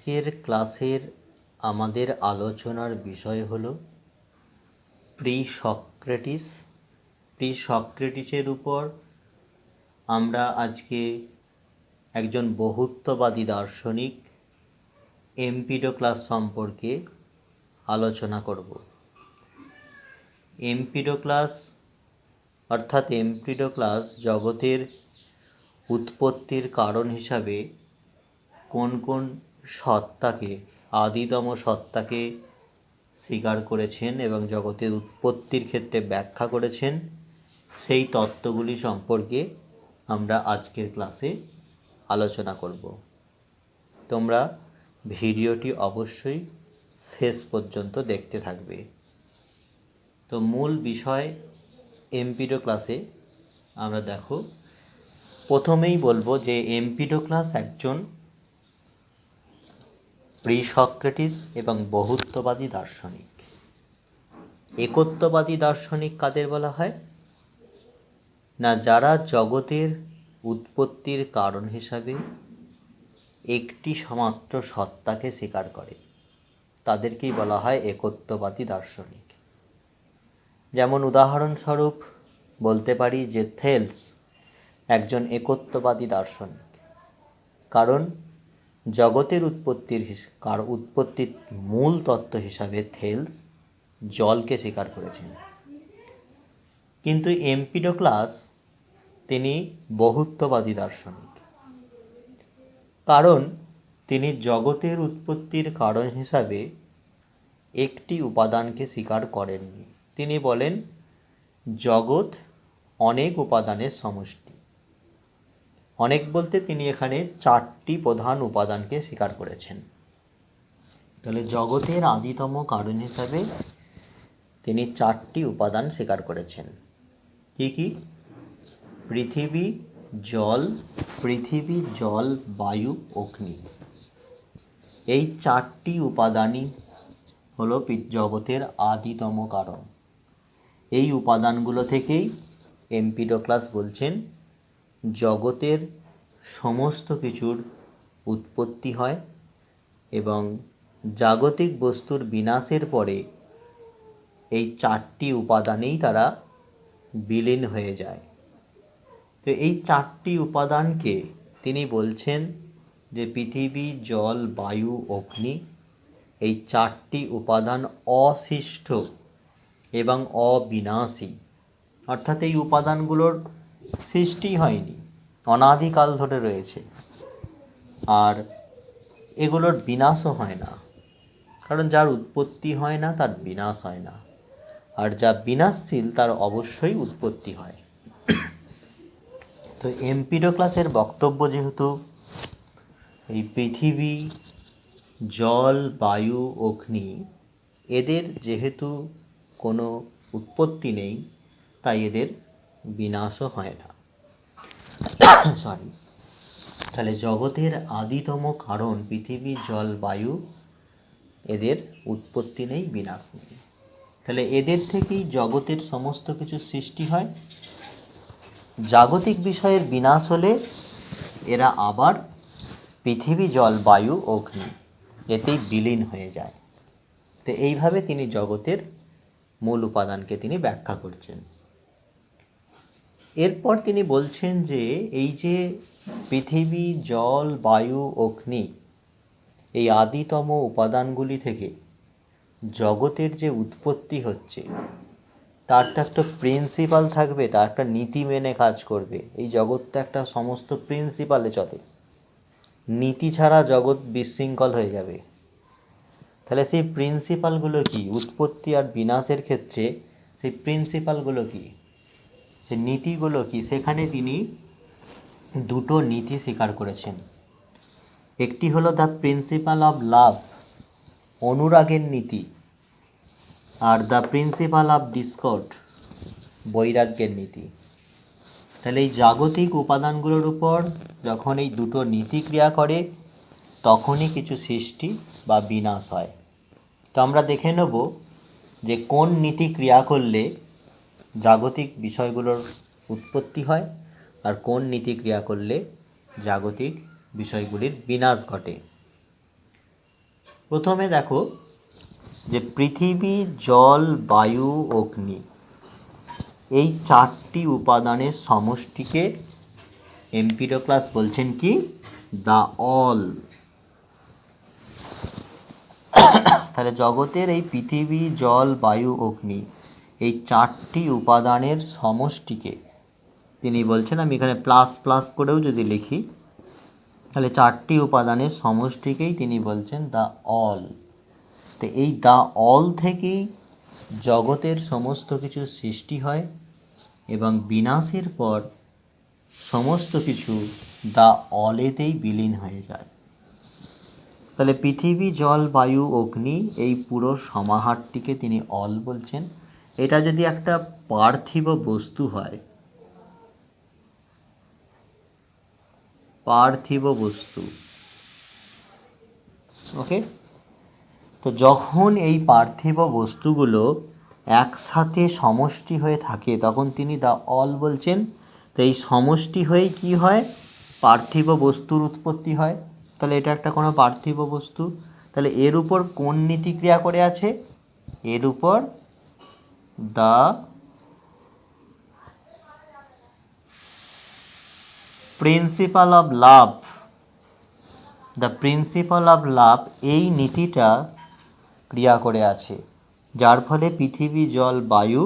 আজকের ক্লাসের আমাদের আলোচনার বিষয় হলো প্রি সক্রেটিসের উপর আমরা আজকে একজন বহুত্ববাদী দার্শনিক এমপিডোক্লাস সম্পর্কে আলোচনা করব। এমপিডোক্লাস জগতের উৎপত্তির কারণ হিসাবে কোন কোন সত্তাকে, আদিতম সত্তাকে স্বীকার করেছেন এবং জগতের উৎপত্তির ক্ষেত্রে ব্যাখ্যা করেছেন, সেই তত্ত্বগুলি সম্পর্কে আমরা আজকের ক্লাসে আলোচনা করব। তোমরা ভিডিওটি অবশ্যই শেষ পর্যন্ত দেখতে থাকবে। তো মূল বিষয় এমপিডোক্লাসে আমরা দেখো, প্রথমেই বলবো যে এমপিডোক্লাস একজন প্রি-সক্রেটিস এবং বহুত্ববাদী দার্শনিক। একত্ববাদী দার্শনিক কাদের বলা হয় না, যারা জগতের উৎপত্তির কারণ হিসাবে একটি মাত্র সত্তাকে স্বীকার করে, তাদেরকেই বলা হয় একত্ববাদী দার্শনিক। যেমন উদাহরণস্বরূপ বলতে পারি যে থেলস একজন একত্ববাদী দার্শনিক, কারণ জগতের উৎপত্তির মূল তত্ত্ব হিসাবে থেলস জলকে স্বীকার করেছেন। কিন্তু এমপিডোক্লাস তিনি বহুত্ববাদী দার্শনিক, কারণ তিনি জগতের উৎপত্তির কারণ হিসাবে একটি উপাদানকে স্বীকার করেননি। তিনি বলেন জগৎ অনেক উপাদানের সমষ্টি। অনেক বলতে তিনি এখানে 4টি প্রধান উপাদানকে স্বীকার করেছেন। তাহলে জগতের আদিতম কারণ হিসাবে তিনি 4টি উপাদান স্বীকার করেছেন। কি কি? পৃথিবী, জল, বায়ু, অগ্নি। এই 4টি উপাদানই হলো জগতের আদিতম কারণ। এই উপাদানগুলো থেকেই এমপিডোক্লাস বলছেন জগতের সমস্ত কিছুর উৎপত্তি হয় এবং জাগতিক বস্তুর বিনাশের পরে এই 4টি উপাদানেই তারা বিলীন হয়ে যায়। তো এই 4টি উপাদানকে তিনি বলছেন যে পৃথিবী, জল, বায়ু, অগ্নি, এই 4টি উপাদান অসৃষ্ট এবং অবিনাশী। অর্থাৎ এই উপাদানগুলোর সৃষ্টি হয়নি, অনাদিকাল ধরে রয়েছে, আর এগুলোর বিনাশও হয় না। কারণ যার উৎপত্তি হয় না তার বিনাশ হয় না, আর যা বিনাশশীল তার অবশ্যই উৎপত্তি হয়। তো এমপিডোক্লাসের বক্তব্য যেহেতু এই পৃথিবী, জল, বায়ু, অগ্নি এদের যেহেতু কোনো উৎপত্তি নেই, তাই এদের বিনাশও হয় না। তাহলে জগতের আদিতম কারণ পৃথিবী, জল, বায়ু, এদের উৎপত্তি নেই, বিনাশ নেই। তাহলে এদের থেকেই জগতের সমস্ত কিছু সৃষ্টি হয়। জাগতিক বিষয়ের বিনাশ হলে এরা আবার পৃথিবী, জল, বায়ু, অগ্নি এতেই বিলীন হয়ে যায়। তো এইভাবে তিনি জগতের মূল উপাদানকে তিনি ব্যাখ্যা করছেন। এরপর তিনি বলছেন যে এই যে পৃথিবী, জল, বায়ু, অগ্নি, এই আদিতম উপাদানগুলি থেকে জগতের যে উৎপত্তি হচ্ছে তার তো একটা প্রিন্সিপাল থাকবে, তার একটা নীতি মেনে কাজ করবে। এই জগৎটা একটা সমস্ত প্রিন্সিপালে চলে, নীতি ছাড়া জগৎ বিশৃঙ্খল হয়ে যাবে। তাহলে সেই প্রিন্সিপালগুলো কি? উৎপত্তি আর বিনাশের ক্ষেত্রে সেই প্রিন্সিপালগুলো কি, সেই নীতিগুলো কি? সেখানে তিনি দুটো নীতি স্বীকার করেছেন। একটি হলো দ্য প্রিন্সিপাল অফ লাভ, অনুরাগের নীতি, আর দ্য প্রিন্সিপাল অফ ডিসকর্ড, বৈরাগ্যের নীতি। তাহলে এই জাগতিক উপাদানগুলোর উপর যখন এই দুটো নীতি ক্রিয়া করে তখনই কিছু সৃষ্টি বা বিনাশ হয়। তো আমরা দেখে নেব যে কোন নীতি ক্রিয়া করলে জাগতিক বিষয়গুলোর উৎপত্তি হয় আর কোন নীতি ক্রিয়া করলে জাগতিক বিষয়গুলির বিনাশ ঘটে। প্রথমে দেখো যে পৃথিবী, জল, বায়ু, অগ্নি, এই চারটি উপাদানের সমষ্টিকে এম্পিডোক্লাস বলছেন কি? The all. তাহলে জগতের এই পৃথিবী, জল, বায়ু, অগ্নি, এই চারটি উপাদানের সমষ্টিকে তিনি বলছেন, আমি এখানে প্লাস প্লাস করেও যদি লিখি তাহলে চারটি উপাদানের সমষ্টিকেই তিনি বলছেন দ্য অল। তো এই দ্য অল থেকেই জগতের সমস্ত কিছু সৃষ্টি হয় এবং বিনাশের পর সমস্ত কিছু দ্য অলেতেই বিলীন হয়ে যায়। তাহলে পৃথিবী, জল, বায়ু, অগ্নি, এই পুরো সমাহারটিকে তিনি অল বলছেন। এটা যদি একটা পার্থিব বস্তু হয়, পার্থিব বস্তু, ওকে, তো যখন এই পার্থিব বস্তুগুলো একসাথে সমষ্টি হয়ে থাকে তখন তিনি দ্য অল বলছেন। তো এই সমষ্টি হয়ে কি হয়? পার্থিব বস্তুর উৎপত্তি হয়। তাহলে এটা একটা কোনো পার্থিব বস্তু। তাহলে এর উপর কোন নীতি ক্রিয়া করে আছে? এর উপর the principle of love, the principle of love, এই নীতিটা ক্রিয়া করে আছে, যার ফলে পৃথিবী, জল, বায়ু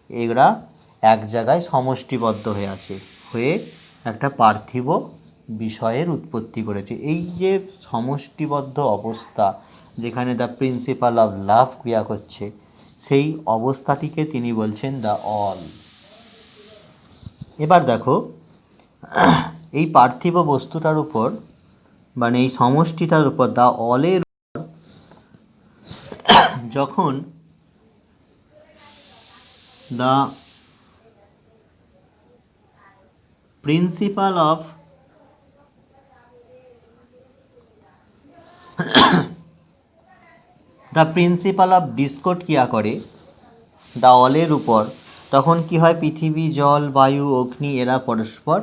এরা এক জায়গায় সমষ্টিবদ্ধ হয়ে আছে, হয়ে একটা পার্থিব বিষয়ের উৎপত্তি করেছে। এই যে সমষ্টিবদ্ধ অবস্থা, যেখানে দ্য প্রিন্সিপাল অফ লাভ ক্রিয়া করছে, সেই অবস্থাটিকে তিনি বলছেন দ্য অল। এবার দেখো, এই পার্থিব বস্তুটার উপর, মানে এই সমষ্টিটার উপর, দ্য অলের যখন দ্য প্রিন্সিপাল অফ ডিসকর্ড ক্রিয়া করে দ্য অলের উপর, তখন কি হয়? পৃথিবী, জল, বায়ু, অগ্নি এরা পরস্পর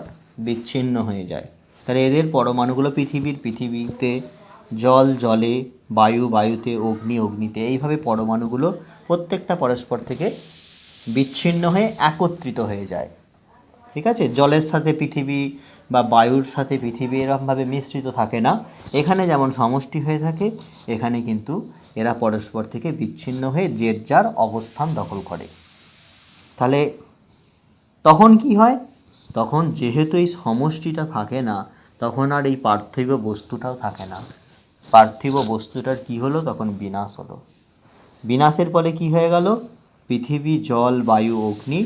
বিচ্ছিন্ন হয়ে যায়। তাহলে এদের পরমাণুগুলো পৃথিবীতে, জল জলে, বায়ু বায়ুতে, অগ্নি অগ্নিতে, এইভাবে পরমাণুগুলো প্রত্যেকটা পরস্পর থেকে বিচ্ছিন্ন হয়ে একত্রিত হয়ে যায়। ঠিক আছে? জলের সাথে পৃথিবী বা বায়ুর সাথে পৃথিবী এরকমভাবে মিশ্রিত থাকে না। এখানে যেমন সমষ্টি হয়ে থাকে, এখানে কিন্তু এরা পরস্পর থেকে বিচ্ছিন্ন হয়ে যে যার অবস্থান দখল করে। তাহলে তখন কি হয়? তখন যেহেতু এই সমষ্টিটা থাকে না, তখন আর এই পার্থিব বস্তুটাও থাকে না। পার্থিব বস্তুটার কি হলো? তখন বিনাশ হলো। বিনাশের ফলে কি হয়ে গেল? পৃথিবী, জল, বায়ু, অগ্নি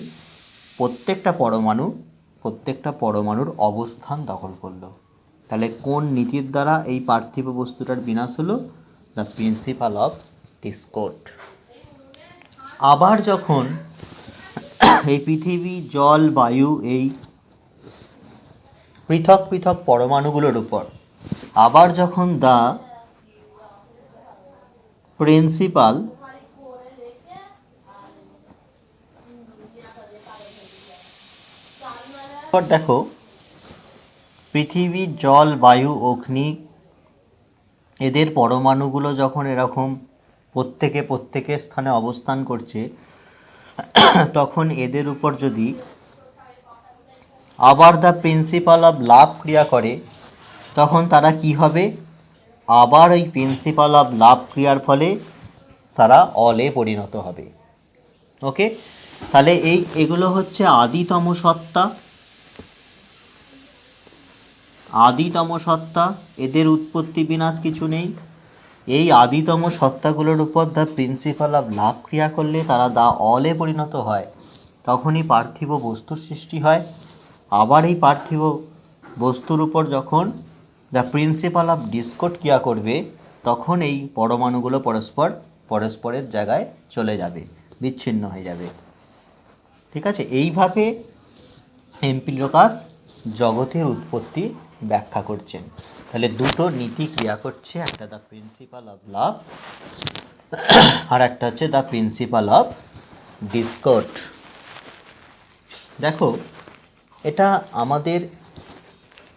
প্রত্যেকটা পরমাণুর অবস্থান দখল করলো। তাহলে কোন নীতির দ্বারা এই পার্থিব বস্তুটার বিনাশ হলো? The principle of Discord. আবার যখন এই পৃথিবী, জল, বায়ু, এই পৃথক পৃথক পরমাণুগুলোর উপর আবার যখন দ্য প্রিন্সিপাল দেখো, পৃথিবী, জল, বায়ু, অগ্নি এদের পরমাণুগুলো যখন এরকম প্রত্যেকের স্থানে অবস্থান করছে, তখন এদের উপর যদি আবার দ্য প্রিন্সিপাল অফ লাভ ক্রিয়া করে, তখন তারা কি হবে? আবার ওই প্রিন্সিপাল অফ লাভ ক্রিয়ার ফলে তারা অলে পরিণত হবে। ওকে, তাহলে এগুলো হচ্ছে আদিতম সত্তা। এদের উৎপত্তি বিনাশ কিছু নেই। এই আদিতম সত্তাগুলোর উপর দ্য প্রিন্সিপাল অফ লাভ ক্রিয়া করলে তারা দ্য অলে পরিণত হয়, তখনই পার্থিব বস্তুর সৃষ্টি হয়। আবার এই পার্থিব বস্তুর উপর যখন দ্য প্রিন্সিপাল অফ ডিসকর্ড ক্রিয়া করবে, তখন এই পরমাণুগুলো পরস্পরের জায়গায় চলে যাবে, বিচ্ছিন্ন হয়ে যাবে। ঠিক আছে? এইভাবে এম্পিডোক্লাস জগতের উৎপত্তি ব্যাখ্যা করছেন। তাহলে দুটো নীতি ক্রিয়া করছে, একটা দ্য প্রিন্সিপাল অফ লাভ, আর একটা হচ্ছে দ্য প্রিন্সিপাল অফ ডিসকর্ড। দেখো, এটা আমাদের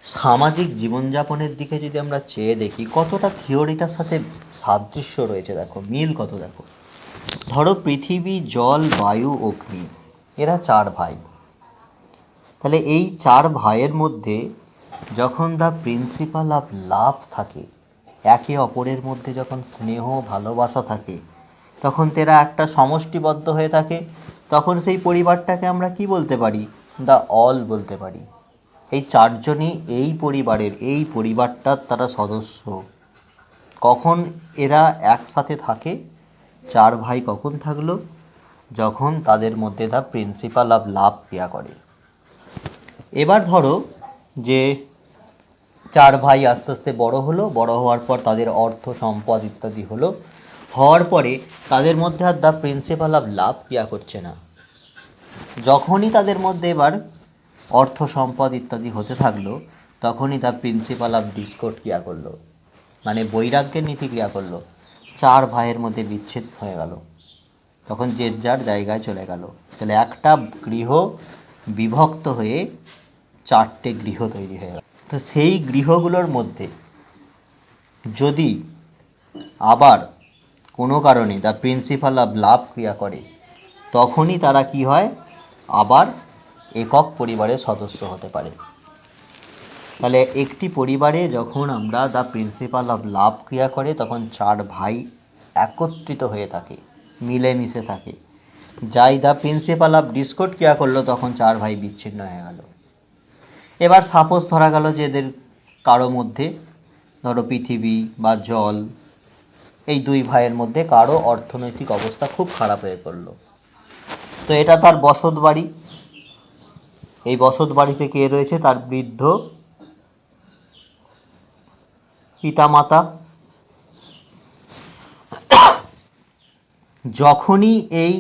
সামাজিক জীবনযাপনের দিকে যদি আমরা চেয়ে দেখি কতটা থিওরিটার সাথে সাদৃশ্য রয়েছে, দেখো মিল কত। দেখো, ধরো পৃথিবী, জল, বায়ু, অগ্নি, এরা 4 ভাই। তাহলে এই 4 ভাইয়ের মধ্যে যখন দ্য প্রিন্সিপাল অফ লাভ থাকে, একে অপরের মধ্যে যখন স্নেহ ভালোবাসা থাকে, তখন তারা একটা সমষ্টিবদ্ধ হয়ে থাকে। তখন সেই পরিবারটাকে আমরা কি বলতে পারি? দ্য অল বলতে পারি। এই 4 জনই এই পরিবারের, এই পরিবারটার তারা সদস্য। কখন এরা একসাথে থাকে? 4 ভাই কখন থাকলো? যখন তাদের মধ্যে দ্য প্রিন্সিপাল অফ লাভ ক্রিয়া করে। এবার ধরো যে 4 ভাই আস্তে আস্তে বড় হলো, বড় হওয়ার পর তাদের অর্থ সম্পদ ইত্যাদি হলো, হওয়ার পরে তাদের মধ্যে আর দ্য প্রিন্সিপাল অফ লাভ ক্রিয়া করছে না। যখনই তাদের মধ্যে এবার অর্থ সম্পদ ইত্যাদি হতে থাকলো, তখনই দ্য প্রিন্সিপাল অফ ডিসকর্ড ক্রিয়া করলো, মানে বৈরাগ্যের নীতি ক্রিয়া করলো। 4 ভাইয়ের মধ্যে বিচ্ছেদ হয়ে গেল, তখন যে যার জায়গায় চলে গেল। তাহলে একটা গৃহ বিভক্ত হয়ে 4টে গৃহ তৈরি হয়ে গেল। তো সেই গৃহগুলোর মধ্যে যদি আবার কোনো কারণে দ্য প্রিন্সিপাল অফ লাভ ক্রিয়া করে, তখনই তারা কি হয়? আবার একক পরিবারের সদস্য হতে পারে। তাহলে একটি পরিবারে যখন আমরা দ্য প্রিন্সিপাল অফ লাভ ক্রিয়া করে, তখন 4 ভাই একত্রিত হয়ে থাকে, মিলেমিশে থাকে। যাই দ্য প্রিন্সিপাল অফ ডিসকর্ড ক্রিয়া করলো, তখন 4 ভাই বিচ্ছিন্ন হয়ে গেল। এবার সাপোজ ধরা গেল যে এদের কারো মধ্যে, ধরো পৃথিবী বা জল, এই 2 ভাইয়ের মধ্যে কারো অর্থনৈতিক অবস্থা খুব খারাপ হয়ে পড়লো। তো এটা তার বসত বাড়ি। এই বসত বাড়িতে কে রয়েছে? তার বৃদ্ধ পিতামাতা। যখনই এই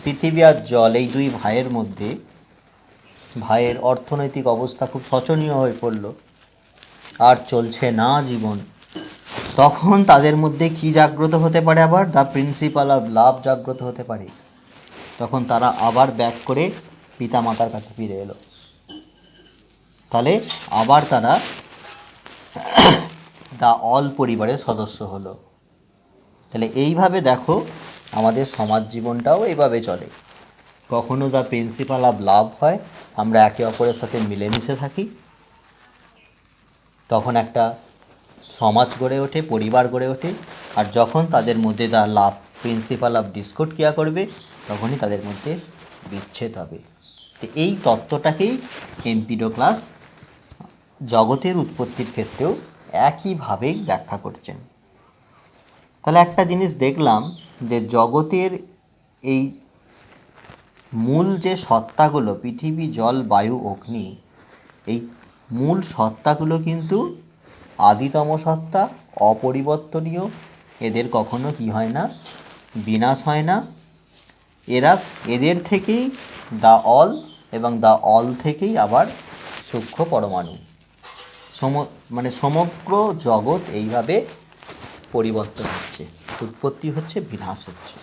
পৃথিবী আর জল, এই 2 ভাইয়ের মধ্যে ভাইয়ের অর্থনৈতিক অবস্থা খুব শোচনীয় হয়ে পড়ল, আর চলছে না জীবন, তখন তাদের মধ্যে কি জাগ্রত হতে পারে? আবার দ্য প্রিন্সিপাল অফ লাভ জাগ্রত হতে পারে। তখন তারা আবার ব্যাক করে পিতামাতার কাছে ফিরে এলো। তাহলে আবার তারা দ্য অল পরিবারের সদস্য হলো। তাহলে এইভাবে দেখো আমাদের সমাজ জীবনটাও এইভাবে চলে। কখনো দ্য প্রিন্সিপাল অফ লাভ হয়, আমরা একে অপরের সাথে মিলেমিশে থাকি, তখন একটা সমাজ গড়ে ওঠে, পরিবার গড়ে ওঠে। আর যখন তাদের মধ্যে the love principal of Discord ক্রিয়া করবে, তখনই তাদের মধ্যে বিচ্ছেদ হবে। তো এই তত্ত্বটাকেই এম্পিডোক্লাস জগতের উৎপত্তির ক্ষেত্রেও একইভাবেই ব্যাখ্যা করছেন। তাহলে একটা জিনিস দেখলাম যে জগতের এই মূল যে সত্তাগুলো, পৃথিবী, জল, বায়ু, অগ্নি, এই মূল সত্তাগুলো কিন্তু আদিতম সত্তা, অপরিবর্তনীয়। এদের কখনো কি হয় না? বিনাশ হয় না। এদের থেকেই দ্য অল, এবং দ্য অল থেকেই আবার সূক্ষ্ম পরমাণু, মানে সমগ্র জগৎ এইভাবে পরিবর্তন হচ্ছে, উৎপত্তি হচ্ছে, বিনাশ হচ্ছে।